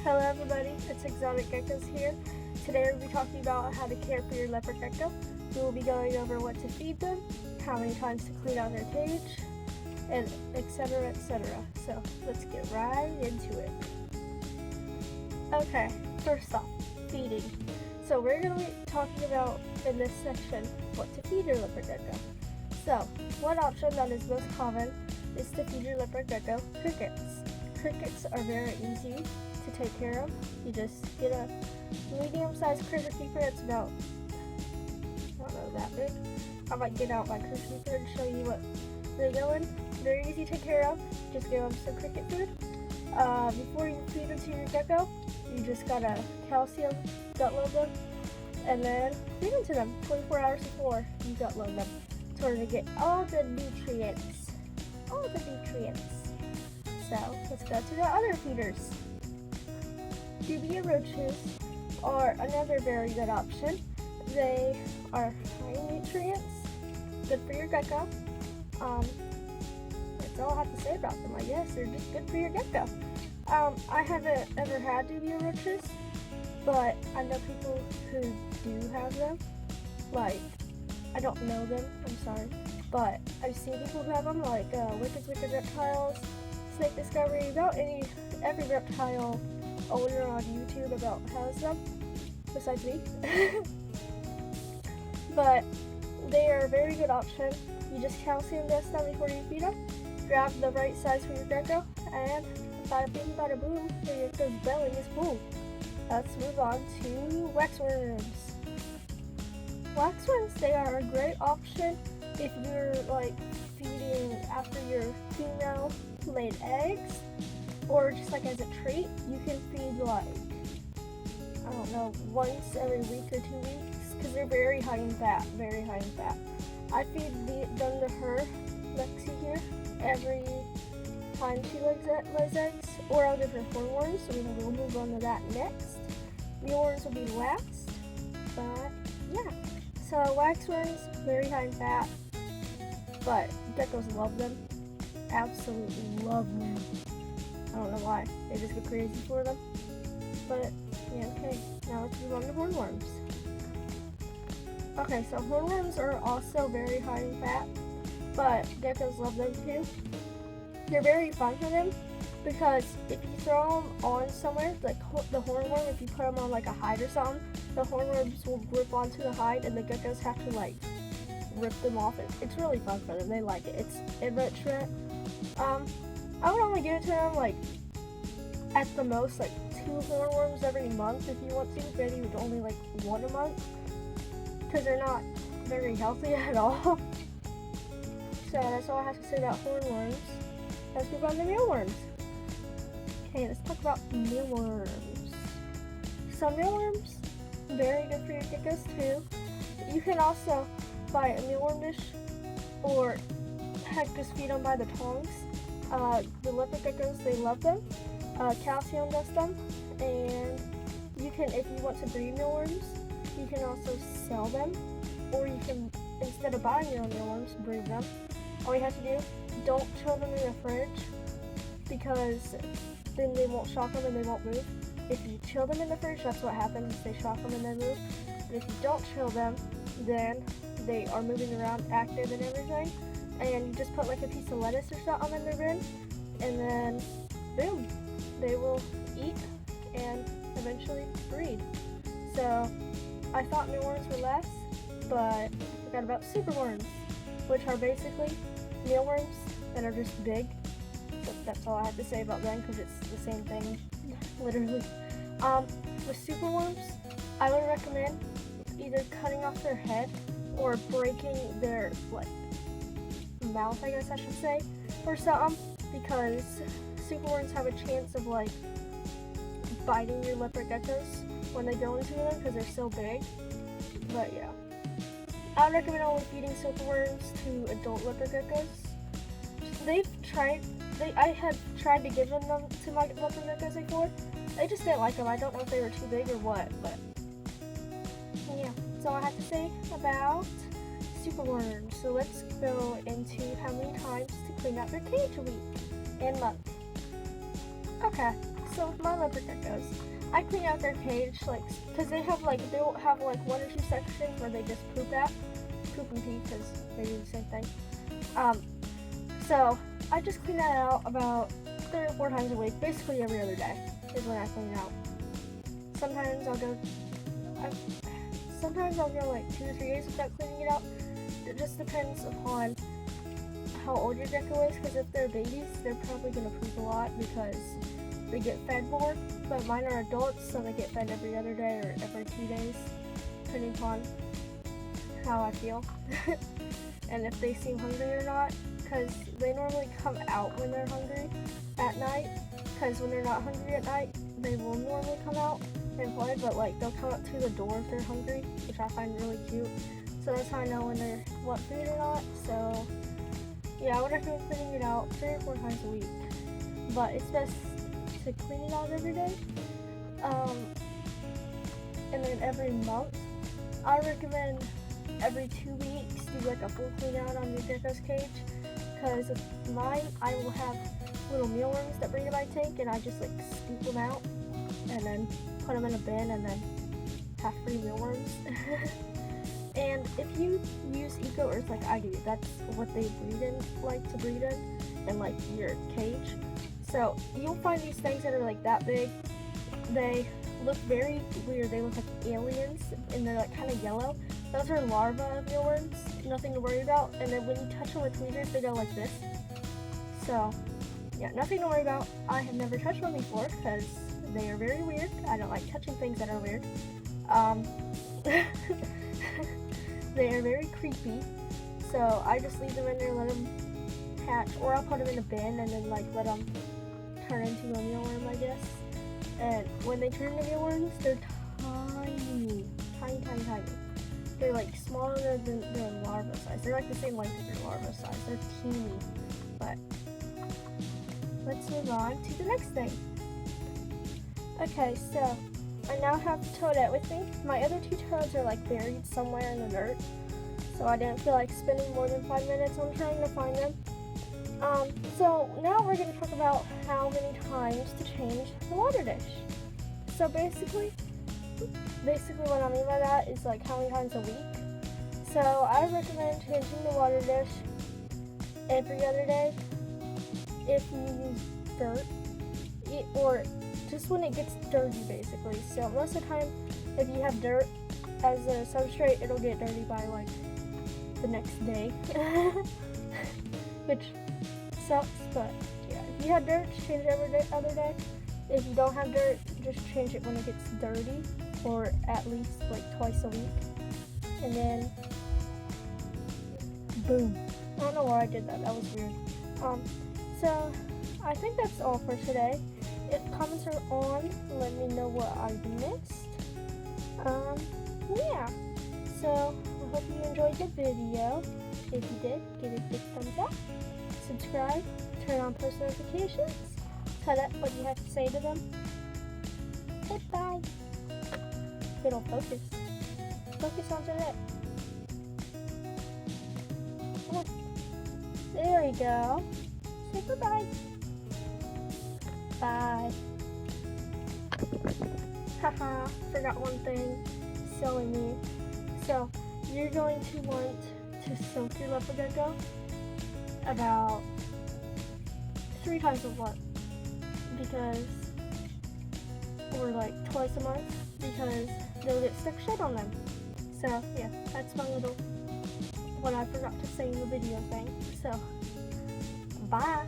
Hello everybody, it's Exotic Geckos here. Today we'll be talking about how to care for your leopard gecko. We will be going over what to feed them, how many times to clean out their cage, and etc. etc. So let's get right into it. Okay, first off, feeding. So we're going to be talking about in this section what to feed your leopard gecko. So one option that is most common is to feed your leopard gecko crickets. Crickets are very easy to take care of. You just get a medium-sized cricket keeper. It's about, I don't know, that big. I might get out my cricket keeper and show you what they go in. Very easy to take care of. Just give them some cricket food. Before you feed them to your gecko, you just gotta calcium gut load them, and then feed them to them 24 hours before you gut load them, in order to get all the nutrients. So let's go to the other feeders. Dubia roaches are another very good option. They are high in nutrients, good for your gecko. That's all I have to say about them, I guess. They're just good for your gecko. I haven't ever had dubia roaches, but I know people who do have them. Like, I don't know them, I'm sorry, but I've seen people who have them, like Wicked Reptiles, Snake Discovery, about every reptile owner on YouTube about has them, besides me. But they are a very good option. You just calcium dust them before you feed them, grab the right size for your gecko, and bada bing bada boom, your gecko's belly is full. Let's move on to waxworms. Waxworms, they are a great option if you're like feeding after your female laid eggs, or just like as a treat. You can feed like, I don't know, once every week or 2 weeks, because they're very high in fat, I feed them to her, Lexi here, every time she lays eggs, or I'll give her hornworms, so we'll move on to that next. Mealworms will be last, but yeah. So waxworms, very high in fat, but geckos love them, absolutely love them. I don't know why, they just go crazy for them, but yeah, okay. Now let's move on to hornworms. Okay, so hornworms are also very high in fat, but geckos love them too. They're very fun for them because if you throw them on somewhere, like the hornworm, if you put them on like a hide or something, the hornworms will grip onto the hide and the geckos have to like rip them off. It's really fun for them. They like it. It's enrichment. I would only give it to them like at the most like 2 hornworms every month if you want to. Maybe with only like 1 a month, because they're not very healthy at all. So that's all I have to say about hornworms. Let's move on to mealworms. Okay, let's talk about mealworms. So mealworms, very good for your geckos too. You can also buy a mealworm dish, or heck, just feed them by the tongs. The leopard geckos, they love them. Calcium dust them, and you can, if you want to breed mealworms, you can also sell them, or you can, instead of buying your own mealworms, breed them. All you have to do, don't chill them in the fridge, because then they won't shock them and they won't move. If you chill them in the fridge, that's what happens, they shock them and they move. But if you don't chill them, then they are moving around, active and everything, and you just put like a piece of lettuce or something in their bin, and then boom, they will eat and eventually breed. So I thought mealworms were less, but I forgot about superworms, which are basically mealworms that are just big. So that's all I have to say about them, because it's the same thing, literally. With superworms, I would recommend either cutting off their head or breaking their like mouth, I guess I should say, or something, because superworms have a chance of like biting your leopard geckos when they go into them because they're so big. But yeah, I would recommend only feeding superworms to adult leopard geckos. I had tried to give them to my leopard geckos before. They just didn't like them. I don't know if they were too big or what, but yeah, that's all I have to say about superworms. So let's go into how many times to clean out their cage a week and month. Okay, so with my leopard geckos, I clean out their cage, like, because they'll have like 1 or 2 sections where they just poop and pee, because they do the same thing. So I just clean that out about 3 or 4 times a week, basically every other day is when I clean it out. Sometimes I'll go like 2 or 3 days without cleaning it out. It just depends upon how old your gecko is, because if they're babies, they're probably going to poop a lot because they get fed more. But mine are adults, so they get fed every other day or every 2 days, depending upon how I feel and if they seem hungry or not, because they normally come out when they're hungry at night, because when they're not hungry at night, they will normally come out and play, but like they'll come up to the door if they're hungry, which I find really cute. So that's how I know when they're want food or not. So yeah, I would recommend cleaning it out 3 or 4 times a week, but it's best to clean it out every day. And then every month, I recommend every 2 weeks do like a full clean out on your gecko's cage, because with mine, I will have little mealworms that breed in my tank, and I just like scoop them out and then put them in a bin and then have free mealworms. And if you use Eco Earth like I do, that's what they like to breed in like your cage. So you'll find these things that are like that big. They look very weird. They look like aliens, and they're like kind of yellow. Those are larvae of mealworms, nothing to worry about. And then when you touch them with tweezers, they go like this. So yeah, nothing to worry about. I have never touched one before because they are very weird. I don't like touching things that are weird. They are very creepy. So I just leave them in there, let them hatch, or I'll put them in a bin and then like let them turn into a mealworm, I guess. And when they turn into mealworms, they're tiny. They're like smaller than their larva size. They're like the same length as their larva size. They're teeny. But let's move on to the next thing. Okay, so I now have Toadette with me. My other 2 toads are like buried somewhere in the dirt, so I didn't feel like spending more than 5 minutes on trying to find them. So now we're going to talk about how many times to change the water dish. So basically what I mean by that is like how many times a week. So I recommend changing the water dish every other day if you use dirt, or just when it gets dirty basically. So most of the time, if you have dirt as a substrate, it'll get dirty by like the next day, which sucks, but yeah, if you have dirt, change it every other day. If you don't have dirt, just change it when it gets dirty, or at least like twice a week. And then boom. I don't know why I did that. That was weird. So I think that's all for today. If comments are on, let me know what I missed. Yeah. So I hope you enjoyed the video. If you did, give it a big thumbs up. Subscribe. Turn on post notifications. Tell us what you have to say to them. Goodbye. They don't focus. Focus on Toadette. Come on. There we go. Say goodbye. Bye. Haha, forgot one thing. Silly me. So, you're going to want to soak your leopard gecko about 3 times a month, or like twice a month, because they'll get stuck shut on them. So yeah, that's my little, what I forgot to say in the video thing. So, bye.